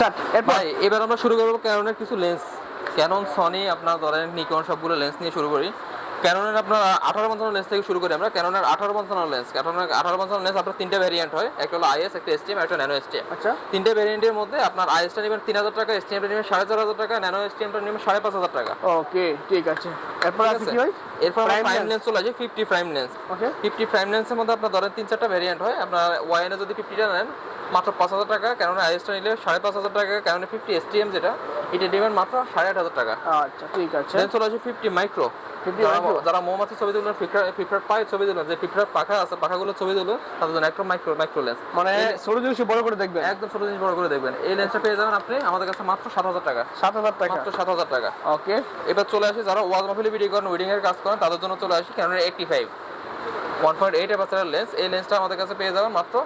Start. ভাই এবার আমরা শুরু করবো ক্যাননের কিছু লেন্স। ক্যানন, সনি, আপনার ধরেন নিকন সবগুলো লেন্স নিয়ে শুরু করি। ক্যাননের আপনার 18-55 লেন্স থেকে শুরু করি আমরা। ক্যাননের 18-55 লেন্স, ক্যাননের 18-55 লেন্স আপনার তিনটা ভ্যারিয়েন্ট হয়, একটা হলো আইএস, একটা এসটিএম, একটা ন্যানো এসটিএম। আচ্ছা, তিনটে ভ্যারিয়েন্টের মধ্যে আপনার আইএসটা নেবেন 3000 টাকা, এসটিএমটা নেবেন 4500 টাকা, ন্যানো এসটিএমটা নেবেন 5500 টাকা। ওকে ঠিক আছে। এরপর আছে কি ভাই? এরপর আমরা প্রাইম লেন্স চলে আসি, 50 প্রাইম লেন্স। ওকে, 50 প্রাইম লেন্সের মধ্যে আপনার ধরেন 3-4টা ভ্যারিয়েন্ট হয়। আপনার ওয়াইএনে যদি 50টা নেন মাত্র 5000 টাকা, ক্যাননের আইএসটা নিলে 5500 টাকা, ক্যাননের 50 এসটিএম যেটা এটা নেবেন মাত্র 8500 টাকা। আচ্ছা ঠিক আছে। দেন চলে আসি 50 মাইক্রো। যারা মৌমাছি ছবি তুলবেন, ফিফার পায়ে ছবি তুলবেন, যে ফিফার পাখা আছে পাখাগুলো ছবি তুলবেন, তাদের জন্য একটা মাইক্রো লেন্স, মানে ছোট জিনিস বড় করে দেখবেন, একদম ছোট জিনিস বড় করে দেখবেন। এই লেন্সটা পেয়ে যাবেন আপনি আমাদের কাছে মাত্র 7000 টাকা। 7000 টাকা, মাত্র 7000 টাকা। ওকে। এবার চলে আসি যারা ওয়াজ মাহফিলে ভিডিও করেন, ওয়েডিং এর কাজ করেন, তাদের জন্য চলে আসি ক্যাননের 85 1.8 অ্যাপারচারের লেন্স। এই লেন্সটা আমাদের কাছে পেয়ে যাবেন মাত্র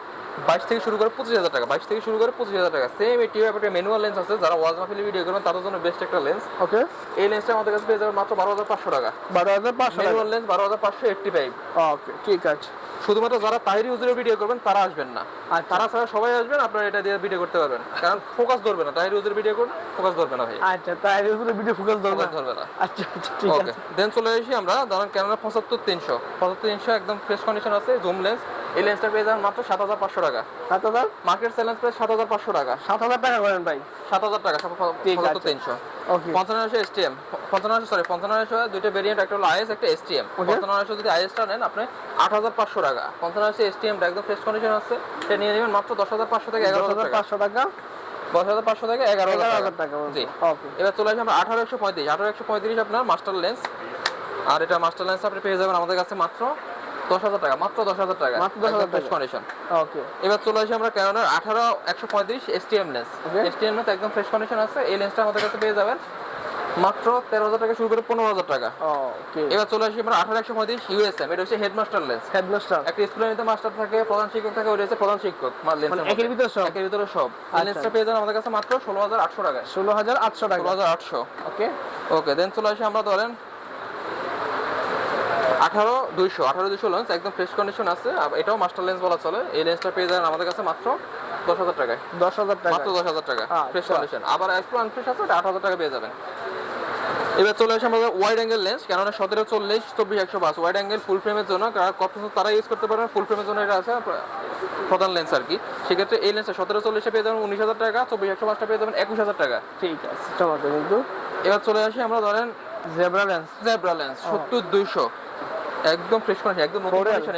22 থেকে শুরু করে 25000 টাকা। 22 থেকে শুরু করে 25000 টাকা। সেম এই টিউব একটা ম্যানুয়াল লেন্স আছে, যারা ওয়াজ মাহফিলে ভিডিও করবেন তাদের জন্য বেস্ট একটা লেন্স। ওকে, এই লেন্সটা আমাদের কাছে পেয়ে যাবেন মাত্র 12500 টাকা। 12500 ম্যানুয়াল লেন্স 12585। ওকে ঠিক আছে। শুধুমাত্র যারা তাহিরি হুজুরের ভিডিও করবেন তারা আসবেন না, আর তারা ছাড়া সবাই আসবেন, আপনারা এটা দিয়ে ভিডিও করতে পারবেন, কারণ ফোকাস ধরবে না। তাহিরি হুজুরের ভিডিও করুন, ফোকাস ধরবে না ভাই। আচ্ছা, তাই এর ভিডিও ফোকাস ধরবে না। আচ্ছা আচ্ছা ঠিক ওকে, আছে। দেন চলে আসি আমরা ধরেন ক্যানোনা 75300 একদম ফ্রেশ কন্ডিশন আছে, জুম লেন্স। এই লেন্সটা পেয়ে যাবেন মাত্র 7500 টাকা। 7000, মার্কেট সেলেন্স প্রাইস 7500 টাকা। 7000 টাকা করেন ভাই। 7000 টাকা, ঠিক আছে। 75300। ওকে, 5500 এসটিএম, 5500 দুইটা ভেরিয়েন্ট, একটা হলো আইএস, একটা এসটিএম। 5500 যদি আইএসটা নেন আপনি 8500 টাকা। 5500 এসটিএমটা একদম ফ্রেশ কন্ডিশন আছে, এটা নিয়ে নেবেন মাত্র 10500 থেকে 11000 টাকা। 10500 টাকা, 10500 থেকে 11000 টাকা। জি। ওকে, এবার চলে আসি আমরা 18135 আপনার মাস্টার লেন্স। আর এটা মাস্টার লেন্স আপনি পেয়ে যাবেন আমাদের কাছে মাত্র 10000 টাকা। মাত্র 10000 টাকা, মাত্র 10000 ফ্রেশ টাকা। কন্ডিশন। ওকে, এবার চলে আসি আমরা ক্যানোনের 18135 STM lens. Okay. STM lens একদম ফ্রেশ কন্ডিশন আছে। এই লেন্সটা আমাদের কাছে পেয়ে যাবেন মাত্র 13000 টাকা শুরু করে 15000 টাকা। ওকে। এবার চলে আসি আমরা 18135 ইউএসএম। এটা হচ্ছে হেডমাস্টার লেন্স। হেডমাস্টার, একটা স্কুলের মধ্যে মাস্টার থাকে, প্রধান শিক্ষক থাকে, ওটা হচ্ছে প্রধান শিক্ষক লেন্স, মানে একের ভিতরে সব? একের ভিতরে সব। এই আচ্ছা। লেন্সটা পেয়ে যাবেন আমাদের কাছে মাত্র 16800 টাকা। 16800 টাকা। 16800। ওকে, ওকে, দেন চলে আসি আমরা ধরেন 18200 লেন্স, একদম ফ্রেশ কন্ডিশন আছে, এটাও মাস্টার লেন্স বলা চলে। এই লেন্সটা পেয়ে যাবেন আমাদের কাছে মাত্র 10000 টাকায়। 10000 টাকা, মাত্র 10000 টাকা, ফ্রেশ আচ্ছা। কন্ডিশন। আবার একটু আনফ্রেশ আছে, এটা 8000 টাকা পেয়ে যাবেন। এবার চলে আসে আমাদের ওয়াইড অ্যাঙ্গেল লেন্স, কেননা 1740 24 ওয়াইড অ্যাঙ্গেল ফুল ফ্রেমের জন্য কত তারা ইউজ করতে পারবেন, ফুল ফ্রেমের জন্য এটা আছে প্রধান লেন্স আর কি। সেক্ষেত্রে এই লেন্সটা 1740 পেয়ে যাবেন 19000 টাকা, 24 পেয়ে যাবেন 21000 টাকা। ঠিক আছে, চমৎকার। কিন্তু এবার চলে আসি আমরা ধরেন জেব্রা লেন্স, 70200 একদম ফ্রেশ কন্ডিশন, একদম নতুন কন্ডিশন।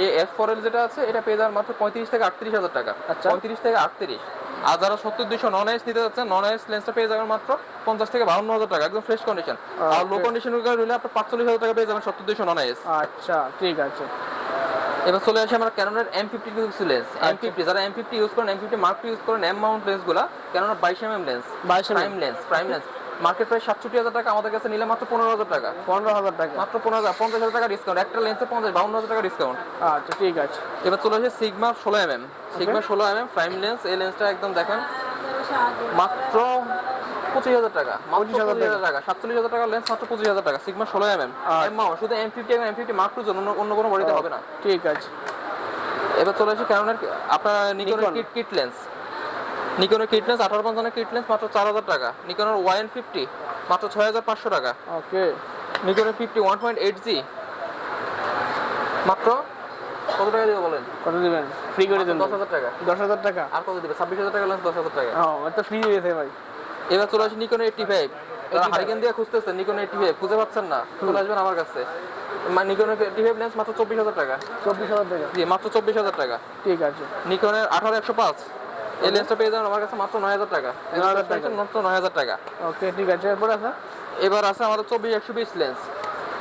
এই F4L যেটা আছে এটা পেয়ে যাবেন মাত্র 35 থেকে 38000 টাকা। আচ্ছা। 35 থেকে 38। আর যারা 70200 নন আইএস নিতে যাচ্ছেন, নন আইএস লেন্সটা পেয়ে যাবেন মাত্র 50 থেকে 52000 টাকা, একদম ফ্রেশ কন্ডিশন। আর লো কন্ডিশন হলে আপনি 45000 টাকা পেয়ে যাবেন 70200 নন আইএস। আচ্ছা ঠিক আছে। এবার চলে আসি আমরা ক্যাননের M50 লেন্স। M50 যারা M50 ইউজ করেন, M50 মার্ক ইউজ করেন, এম মাউন্ট লেন্সগুলা, ক্যাননের 22mm lens, 22mm prime lens. Market price 67000 টাকা, আমাদের কাছে নিলে মাত্র 15000 টাকা। 15000 টাকা, মাত্র 50000 টাকা ডিসকাউন্ট, একটা লেন্সে 52000 টাকা ডিসকাউন্ট। আচ্ছা ঠিক আছে। এবার চলে আসে sigma 16mm। Sigma 16mm prime lens. এই লেন্সটা একদম দেখেন মাত্র 25000 টাকা। 25000 টাকা, 47000 টাকা লেন্স, মাত্র 25000 টাকা। সিগমা 16mm এম মাউন্ট, শুধু M50 এবং M50 মার্ক টু জন্য, অন্য কোনো বডিতে হবে না। ঠিক আছে। এবার চলে আসি ক্যাননের আপনার নিকনের কিট লেন্স। নিকনের কিট লেন্স 1855 কিট লেন্স মাত্র 4000 টাকা। নিকনের YN50 মাত্র 6500 টাকা। ওকে, নিকনের 50 1.8G মাত্র কত টাকা দিবে বলেন? কত দিবেন? ফ্রি করে দেন। 10000 টাকা। 10000 টাকা। আর কত দিবে? 26000 টাকা লেন্স, 10000 টাকা। এটা ফ্রি দিয়েছে ভাই। এবার চলে আসি নিকন 85। যারা হারিকেন দিয়ে খুঁজতেছেন নিকন 85 খুঁজে পাচ্ছেন না, চলে আসবেন আমার কাছে। নিকন 85 লেন্স মাত্র 24000 টাকা। 24000 টাকা, জি, মাত্র 24000 টাকা। ঠিক আছে। নিকনের 18105 এই লেন্সটা পেয়ে যাবেন আমার কাছে মাত্র 9000 টাকা। 9000 টাকা, মাত্র 9000 টাকা। ওকে ঠিক আছে। এরপর আছে এবার আছে আমাদের 24120 লেন্স।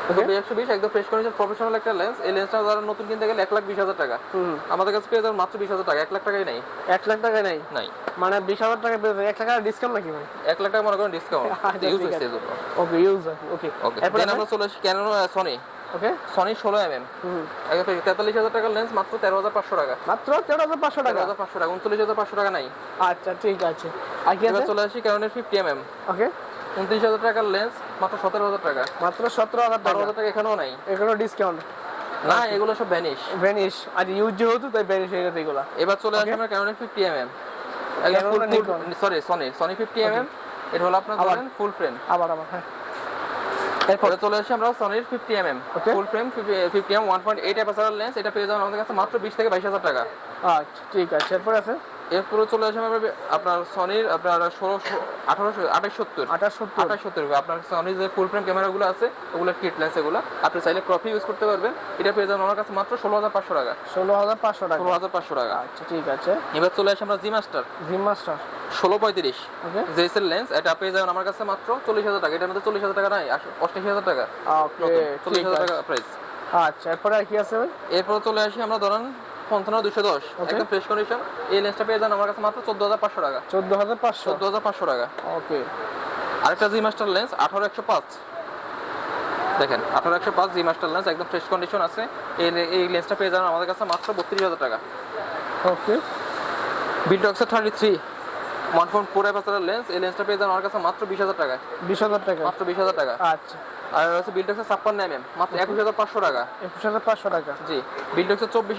24120 একদম ফ্রেশ কন্ডিশন প্রফেশনাল একটা লেন্স। এই লেন্সটা যারা নতুন কিনতে গেলে 1,20,000 টাকা, আমাদের কাছে পেয়ে যাবেন মাত্র 20000 টাকা। 1 লাখ টাকাই নাই। 1 লাখ টাকা নাই, নাই মানে 20000 টাকা পেয়ে 1 টাকা ডিসকাউন্ট নাকি ভাই? 1 লাখ টাকা মনে করেন ডিসকাউন্ট। ইউজ হচ্ছে এজন্য। ওকে, ইউজ ওকে। ওকে, দেন আমরা চলে আসি ক্যানন সনি। ওকে, সনি 16mm একদম 43000 টাকার লেন্স, মাত্র 13500 টাকা। মাত্র 13500 টাকা, 13500 টাকা, 39500 টাকা নাই। আচ্ছা ঠিক আছে। আর কি আছে? এবার চলে আসি ক্যাননের 50mm। ওকে, 29000 টাকার লেন্স, মাত্র 17000 টাকা। মাত্র 17000 টাকা। 12000 টাকা এখানেও নাই। এগুলো ডিসকাউন্ট না, এগুলো সব ভ্যানিশ। ভ্যানিশ, আর ইউজ যেহেতু তাই ভ্যানিশ হয়ে গেছে এগুলো। এবার চলে আসি আমরা ক্যাননের 50mm। Canon না Nikon? সরি সনি 50mm, এটা হলো আপনার আবার? ধরেন ফুল ফ্রেম। আবার হ্যাঁ। এরপরে চলে আসি আমরা সনির 50mm Okay. ফুল ফ্রেম 50mm 1.8 অ্যাপারচার লেন্স, এটা পেয়ে যাবেন আমাদের কাছে মাত্র 20 থেকে 22,000 টাকা। আচ্ছা ঠিক আছে, এরপর আছে এরপরে চলে আসি আমরা আপনার সনির আপনার 2870 আপনার সনির যে ফুল ফ্রেম ক্যামেরাগুলো আছে ওগুলো কিট লেন্স, এগুলো আপনি চাইলে ক্রপি ইউজ করতে পারবেন। এটা পেয়ে যাবেন আমার কাছে মাত্র 16,500 টাকা। 16,500 টাকা। 16,500 টাকা। আচ্ছা ঠিক আছে। এবার চলে আসি আমরা জি মাস্টার জিম মাস্টার 1635 ওকে জেসেল লেন্স, এটা পেয়ে যাবেন আমার কাছে মাত্র 40,000 টাকা। এটার মধ্যে 40,000 টাকা নাই, 88,000 টাকা, ওকে ঠিক 40,000 টাকা আছে। প্রাইস। আচ্ছা এরপরে আর কি আছে ভাই? এরপর চলে আসি আমরা ধরেন 55-210 Okay. একদম ফ্রেশ কন্ডিশন, এই লেন্সটা পেয়ে যান আমার কাছে মাত্র 14,500 টাকা। 14,500 14,500 টাকা। ওকে আরেকটা জি মাস্টার লেন্স 18-105, দেখেন 18-105 জি মাস্টার লেন্স একদম ফ্রেশ কন্ডিশন আছে। এই লেন্সটা পেয়ে যাবেন আমাদের কাছে মাত্র 32,000 টাকা। ওকে বিল্ডক্সের 33 1.4 অ্যাপারচার লেন্স, এই লেন্সটা পেয়ে যাবেন আমার কাছে মাত্র 20,000 টাকা। 20,000 টাকা। মাত্র 20,000 টাকা। আচ্ছা আর হচ্ছে বিল্ডক্সের 56mm মাত্র 21,500 টাকা। 21,500 টাকা। জি বিল্ডক্সের 24